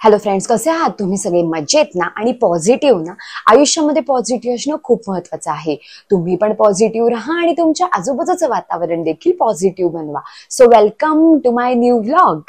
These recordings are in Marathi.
हॅलो फ्रेंड्स, कसे आहात तुम्ही सगळे? मजेत ना? आणि पॉझिटिव्ह ना? आयुष्यामध्ये पॉझिटिव्ह असणं खूप महत्वाचं आहे. तुम्ही पण पॉझिटिव्ह राहा आणि तुमच्या आजूबाजूचं वातावरण देखील पॉझिटिव्ह बनवा. So welcome to my new vlog.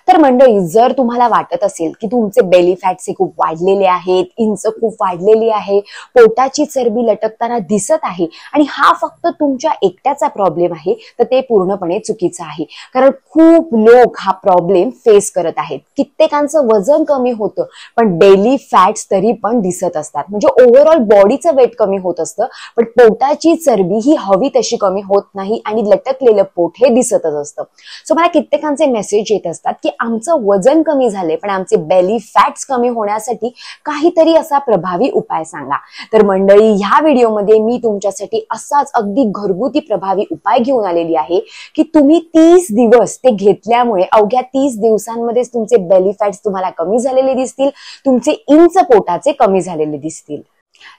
तर मंडळी, जर तुम्हाला वाटत असेल की तुमचे बेली फॅट्स खूप वाढलेले आहेत, इंच खूप वाढलेली आहे, पोटाची चरबी लटकताना दिसत आहे आणि हा फक्त तुमच्या एकट्याचा प्रॉब्लेम आहे, तर ते पूर्णपणे चुकीचं आहे. कारण खूप लोक हा प्रॉब्लेम फेस करत आहेत. कित्येकांचं वजन कमी होतं पण बेली फॅट्स तरी पण दिसत असतात. म्हणजे ओव्हरऑल बॉडीचं वेट कमी होत असतं पण पोटाची चरबी ही हवी तशी कमी होत नाही आणि लटकलेलं पोट हे दिसतच असतं. सो मला कित्येकांचे मेसेज येत असतात की आमचं वजन कमी झाले पण आमचे बेली फॅट्स कमी होण्यासाठी काहीतरी असा प्रभावी उपाय सांगा. तर मंडळी, ह्या व्हिडिओमध्ये मी तुमच्यासाठी असाच अगदी घरगुती प्रभावी उपाय घेऊन आलेली आहे की तुम्ही 30 दिवस ते घेतल्यामुळे अवघ्या 30 दिवसांमध्येच तुमचे बेली फॅट्स तुम्हाला कमी झालेले दिसतील, तुमचे इंच पोटाचे कमी झालेले दिसतील.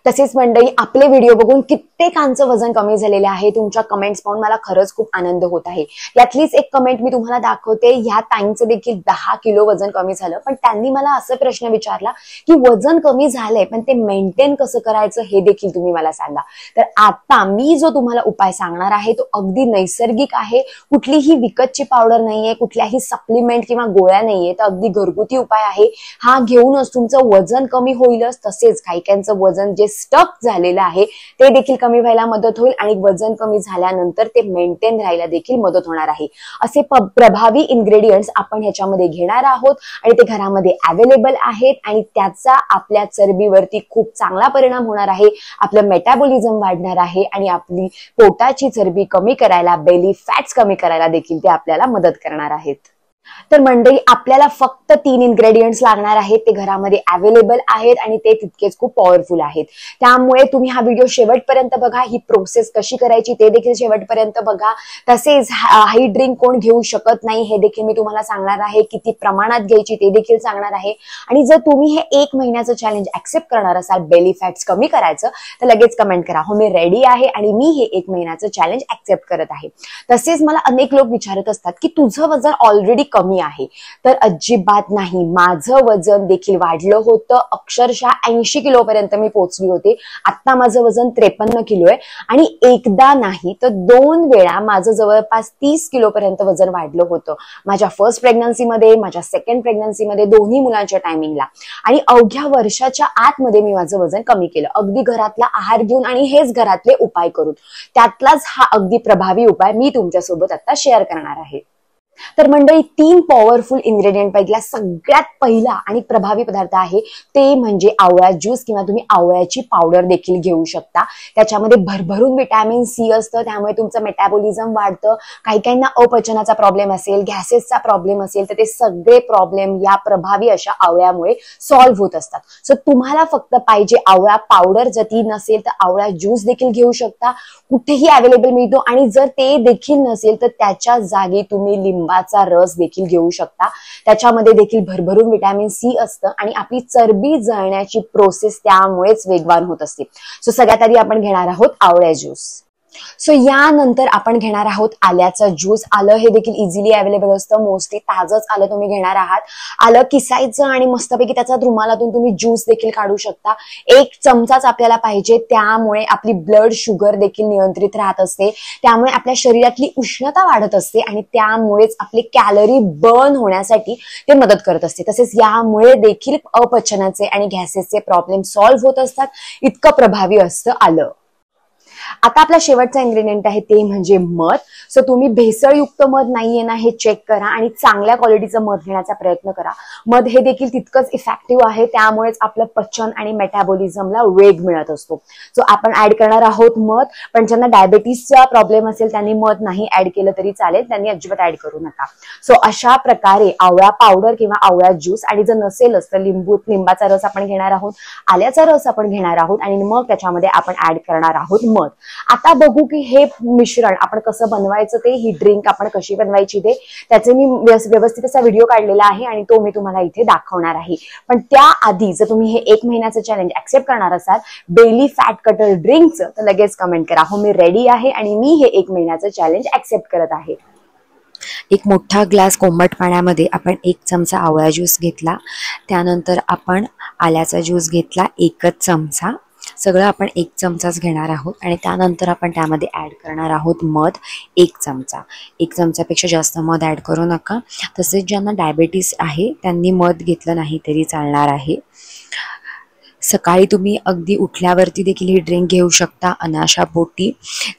तसेच मंडळी, आपले व्हिडिओ बघून कित्येकांचं वजन कमी झालेलं आहे. तुमच्या कमेंट्स पाहून मला खरंच खूप आनंद होत आहे. यातलीच एक कमेंट मी तुम्हाला दाखवते. ह्या ताईंचं देखील 10 किलो वजन कमी झालं, पण त्यांनी मला असा प्रश्न विचारला की वजन कमी झालंय पण ते मेंटेन कसं करायचं हे देखील तुम्ही मला सांगा. तर आता मी जो तुम्हाला उपाय सांगणार आहे तो अगदी नैसर्गिक आहे. कुठलीही विकतची पावडर नाहीये, कुठल्याही सप्लिमेंट किंवा गोळ्या नाहीये, तर अगदी घरगुती उपाय आहे. हा घेऊनच तुमचं वजन कमी होईलच, तसेच काहीकांचं वजन जे स्टक झालेलं आहे ते देखील कमी व्हायला मदत होईल आणि वजन कमी झाल्यानंतर ते मेंटेन राहायला देखील मदत होणार आहे. असे प्रभावी इन्ग्रेडियंट्स आपण ह्याच्यामध्ये घेणार आहोत आणि ते घरामध्ये अवेलेबल आहेत आणि त्याचा आपल्या चरबीवरती खूप चांगला परिणाम होणार आहे. आपलं मेटाबॉलिझम वाढणार आहे आणि आपली पोटाची चरबी कमी करायला, बेली फॅट्स कमी करायला देखील ते आपल्याला मदत करणार आहेत. तर मंडळी, आपल्याला फक्त 3 इन्ग्रेडियंट्स लागणार आहेत. ते घरामध्ये अवेलेबल आहेत आणि ते तितकेच खूप पॉवरफुल आहेत. त्यामुळे तुम्ही हा व्हिडिओ शेवटपर्यंत बघा. ही प्रोसेस कशी करायची ते देखील शेवटपर्यंत बघा. तसेच ही ड्रिंक कोण घेऊ शकत नाही हे देखील मी तुम्हाला सांगणार आहे. किती प्रमाणात घ्यायची ते देखील सांगणार आहे. आणि जर तुम्ही हे 1 महिन्याचं चॅलेंज ऍक्सेप्ट करणार असाल बेली फॅट्स कमी करायचं, तर लगेच कमेंट करा, हो मी रेडी आहे आणि मी हे 1 महिन्याचं चॅलेंज ऍक्सेप्ट करत आहे. तसेच मला अनेक लोक विचारत असतात की तुझं वजन ऑलरेडी कमी आहे. तर अजिबात नाही, माझं वजन देखील वाढलं होतं. अक्षरशः 80 किलो पर्यंत मी पोहोचली होते. आता माझं वजन 53 किलो आहे आणि एकदा नाही तर 2 वेळा माझं जवळपास 30 किलो पर्यंत वजन वाढलं होतं. माझ्या फर्स्ट प्रेग्नन्सीमध्ये, माझ्या सेकंड प्रेग्नन्सीमध्ये, दोन्ही मुलांच्या टायमिंगला. आणि अवघ्या वर्षाच्या आतमध्ये मी माझं वजन कमी केलं, अगदी घरातला आहार घेऊन आणि हेच घरातले उपाय करून. त्यातलाच हा अगदी प्रभावी उपाय मी तुमच्यासोबत आता शेअर करणार आहे. तर मंडळी, 3 पॉवरफुल इन्ग्रेडियंट पैकीला सगळ्यात पहिला आणि प्रभावी पदार्थ आहे ते म्हणजे आवळा ज्यूस किंवा तुम्ही आवळ्याची पावडर देखील घेऊ शकता. त्याच्यामध्ये भरभरून व्हिटॅमिन सी असतं, त्यामुळे तुमचं मेटाबॉलिझम वाढतं. काही काहींना अपचनाचा प्रॉब्लेम असेल, गॅसेसचा प्रॉब्लेम असेल, तर ते सगळे प्रॉब्लेम या प्रभावी अशा आवळ्यामुळे सॉल्व्ह होत असतात. सो तुम्हाला फक्त पाहिजे आवळा पावडर. जर ती नसेल तर आवळा ज्यूस देखील घेऊ शकता, कुठेही अवेलेबल मिळतो. आणि जर ते देखील नसेल तर त्याच्या जागी तुम्ही लिंबाचा रस देखील घेऊ शकता. त्याच्यामध्ये देखील भरभरून व्हिटॅमिन सी असतं आणि आपली चरबी जळण्याची प्रोसेस त्यामुळेच वेगवान होत असते. सो सगळ्यात आधी आपण घेणार आहोत आवळा ज्यूस. सो यानंतर आपण घेणार आहोत आल्याचा ज्यूस. आलं हे देखील इझिली अवेलेबल असतं. मोस्टली ताजंच आलं तुम्ही घेणार आहात. आलं किसायचं आणि मस्तपैकी त्याचा रुमालातून तुम्ही ज्यूस देखील काढू शकता. 1 चमचाच आपल्याला पाहिजे, त्यामुळे आपली ब्लड शुगर देखील नियंत्रित राहत असते. त्यामुळे आपल्या शरीरातली उष्णता वाढत असते आणि त्यामुळेच आपले कॅलरी बर्न होण्यासाठी ते मदत करत असते. तसेच यामुळे देखील अपचनाचे आणि गॅसेसचे प्रॉब्लेम सॉल्व्ह होत असतात. इतकं प्रभावी असतं आलं. आता आपला शेवटचा इन्ग्रेडियंट आहे ते म्हणजे मध. सो तुम्ही भेसळयुक्त मध नाहीये ना हे चेक करा आणि चांगल्या क्वालिटीचं मध घेण्याचा प्रयत्न करा. मध हे देखील तितकंच इफेक्टिव्ह आहे, त्यामुळेच आपलं पचन आणि मेटाबॉलिझमला वेग मिळत असतो. सो आपण ऍड करणार आहोत मध. पण ज्यांना डायबिटीसचा प्रॉब्लेम असेल त्यांनी मध नाही ऍड केलं तरी चालेल, त्यांनी अजिबात ऍड करू नका. सो अशा प्रकारे आवळा पावडर किंवा आवळा ज्यूस, आणि जर नसेलच तर लिंबाचा रस आपण घेणार आहोत, आल्याचा रस आपण घेणार आहोत आणि मग त्याच्यामध्ये आपण ऍड करणार आहोत मध. आता बघू की हे मिश्रण आपण कसं बनवायचं ते, ही ड्रिंक आपण कशी बनवायची ते, त्याचे मी व्यवस्थित असा व्हिडिओ काढलेला आहे आणि तो मी तुम्हाला इथे दाखवणार आहे. पण त्याआधी जर तुम्ही हे 1 महिन्याचं चॅलेंज ऍक्सेप्ट करणार असाल बेली फॅट कटर ड्रिंकचं, तर लगेच कमेंट करा, हो मी रेडी आहे आणि मी हे 1 महिन्याचं चॅलेंज ऍक्सेप्ट करत आहे. एक मोठा ग्लास कोमट पाण्यामध्ये आपण 1 चमचा आवळा ज्यूस घेतला, त्यानंतर आपण आल्याचा ज्यूस घेतला 1च चमचा, सगळं आपण 1 चमचाच घेणार आहोत आणि त्यानंतर आपण त्यामध्ये ॲड करणार आहोत मध 1 चमचा. 1 चमचापेक्षा जास्त मध ॲड करू नका. तसेच ज्यांना डायबिटीस आहे त्यांनी मध घेतलं नाही तरी चालणार आहे. सकाळी तुम्ही अगदी उठल्यावरती देखील ही ड्रिंक घेऊ शकता अनाशापोटी,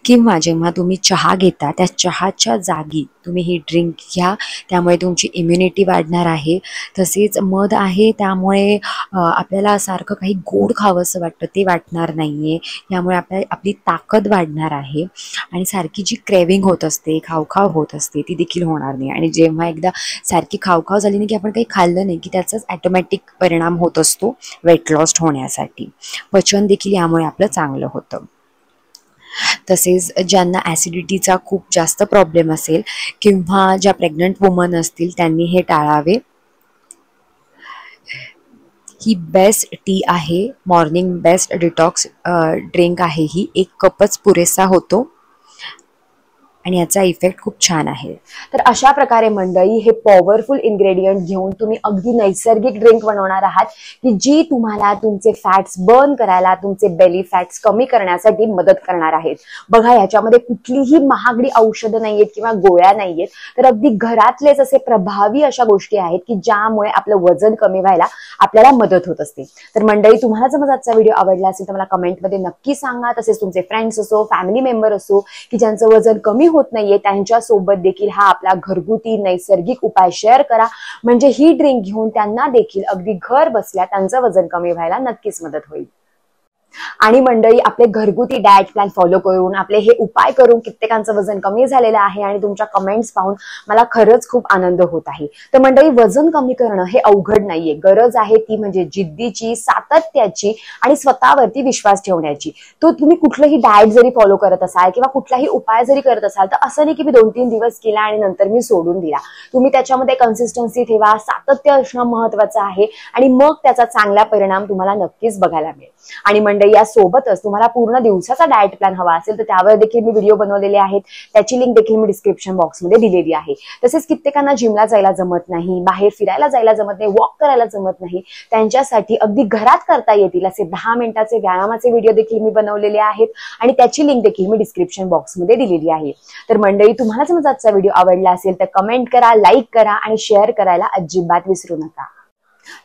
किंवा जेव्हा तुम्ही चहा घेता त्या चहाच्या जागी तुम्ही ही ड्रिंक घ्या, त्यामुळे तुमची इम्युनिटी वाढणार आहे. तसेच मध आहे त्यामुळे आपल्याला सारखं काही गोड खावंसं वाटतं ते वाटणार नाही आहे. यामुळे आपली ताकद वाढणार आहे आणि सारखी जी क्रेविंग होत असते, खावखाव होत असते ती देखील होणार नाही. आणि जेव्हा एकदा सारखी खावखाव झाली नाही की आपण काही खाल्लं नाही की त्याचाच ॲटोमॅटिक परिणाम होत असतो वेट लॉस होण्यासाठी. पचन देखील यामुळे आपलं चांगलं होतं. तसेच ज्यांना ॲसिडिटीचा खूप जास्त प्रॉब्लेम असेल किंवा ज्या प्रेग्नंट वुमन असतील त्यांनी हे टाळावे. ही बेस्ट टी आहे, मॉर्निंग बेस्ट डिटॉक्स ड्रिंक आहे ही. 1 कपच पुरेसा होतो आणि याचा इफेक्ट खूप छान आहे. तर अशा प्रकारे मंडळी हे पॉवरफुल इन्ग्रेडियंट घेऊन तुम्ही अगदी नैसर्गिक ड्रिंक बनवणार आहात की जी तुम्हाला तुमचे फॅट्स बर्न करायला, तुमचे बेली फॅट्स कमी करण्यासाठी मदत करणार आहेत. बघा, ह्याच्यामध्ये कुठलीही महागडी औषधं नाहीयेत किंवा गोळ्या नाहीयेत, तर अगदी घरातलेच असे प्रभावी अशा गोष्टी आहेत की ज्यामुळे आपलं वजन कमी व्हायला आपल्याला मदत होत असते. तर मंडळी, तुम्हाला जर माझा आजचा व्हिडिओ आवडला असेल तर मला कमेंटमध्ये नक्की सांगा. तसेच तुमचे फ्रेंड्स असो, फॅमिली मेंबर असो की ज्यांचं वजन कमी होत नाहीये त्यांच्या सोबत देखील हा आपला घरगुती नैसर्गिक उपाय शेअर करा, म्हणजे ही ड्रिंक घेऊन त्यांना देखील अगदी घर बसल्या त्यांचं वजन कमी व्हायला नक्कीच मदत होईल. आणि मंडळी, आपले घरगुती डाएट प्लॅन फॉलो करून, आपले हे उपाय करून कित्येकांचं वजन कमी झालेलं आहे आणि तुमच्या कमेंट्स पाहून मला खरंच खूप आनंद होत आहे. तर मंडळी, वजन कमी करणं हे अवघड नाहीये. गरज आहे ती म्हणजे जिद्दीची, सातत्याची आणि स्वतःवरती विश्वास ठेवण्याची. तो तुम्ही कुठलंही डाएट जरी फॉलो करत असाल किंवा कुठलाही उपाय जरी करत असाल तर असं नाही की मी 2-3 दिवस केला आणि नंतर मी सोडून दिला. तुम्ही त्याच्यामध्ये कन्सिस्टन्सी ठेवा, सातत्य असणं महत्वाचं आहे आणि मग त्याचा चांगला परिणाम तुम्हाला नक्कीच बघायला मिळेल. आणि मंडळी, या सोबतच तुम्हाला पूर्ण दिवसाचा डाएट प्लॅन हवा असेल तर त्यावर देखील मी व्हिडिओ बनवलेले आहेत, त्याची लिंक देखील मी डिस्क्रिप्शन बॉक्समध्ये दिलेली आहे. तसेच कित्येकांना जिमला जायला जमत नाही, बाहेर फिरायला जायला जमत नाही, वॉक करायला जमत नाही, त्यांच्यासाठी अगदी घरात करता येतील असे 10 मिनिटाचे व्यायामाचे व्हिडिओ देखील मी बनवलेले आहेत आणि त्याची लिंक देखील मी डिस्क्रिप्शन बॉक्समध्ये दिलेली आहे. तर मंडळी, तुम्हाला जर माझा आजचा व्हिडिओ आवडला असेल तर कमेंट करा, लाईक करा आणि शेअर करायला अजिबात विसरू नका.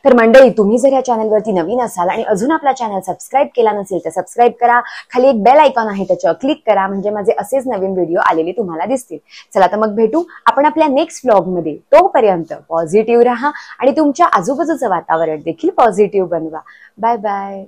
तर मंडळी, तुम्ही जर या चॅनलवरती नवीन असाल आणि अजून आपला चॅनल सबस्क्राईब केला नसेल तर सबस्क्राईब करा. खाली एक बेल आयकॉन आहे, त्याच्यावर क्लिक करा, म्हणजे माझे असेच नवीन व्हिडिओ आलेले तुम्हाला दिसतील. चला तर मग भेटू आपण आपल्या नेक्स्ट व्लॉगमध्ये. तोपर्यंत पॉझिटिव्ह राहा आणि तुमच्या आजूबाजूचं वातावरण देखील पॉझिटिव्ह बनवा. Bye bye.